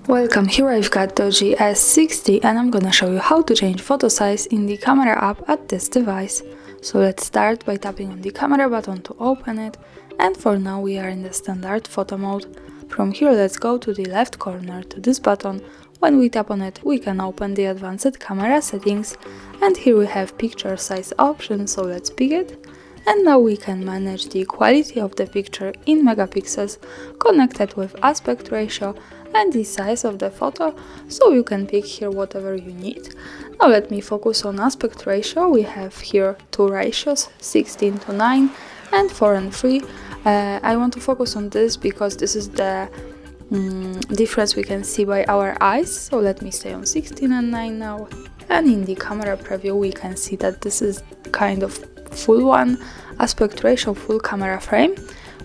Welcome, here I've got Doogee S60 and I'm gonna show you how to change photo size in the camera app at this device. So let's start by tapping on the camera button to open it, and for now we are in the standard photo mode. From here let's go to the left corner to this button. When we tap on it we can open the advanced camera settings, and here we have picture size option, so let's pick it. And now we can manage the quality of the picture in megapixels connected with aspect ratio and the size of the photo, so you can pick here whatever you need. Now let me focus on aspect ratio. We have here two ratios, 16:9 and 4:3. I want to focus on this because this is the difference we can see by our eyes, so let me stay on 16:9 now. And in the camera preview we can see that this is kind of full one, aspect ratio full camera frame.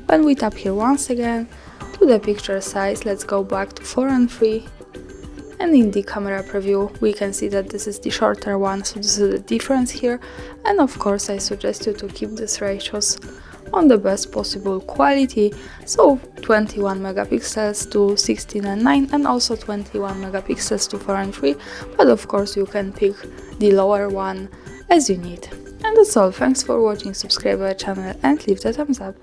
When we tap here once again to the picture size, let's go back to 4:3, and in the camera preview we can see that this is the shorter one, so this is the difference here. And of course I suggest you to keep these ratios on the best possible quality, so 21 megapixels to 16:9 and also 21 megapixels to 4:3, but of course you can pick the lower one as you need. And that's all. Thanks for watching, subscribe our channel and leave the thumbs up.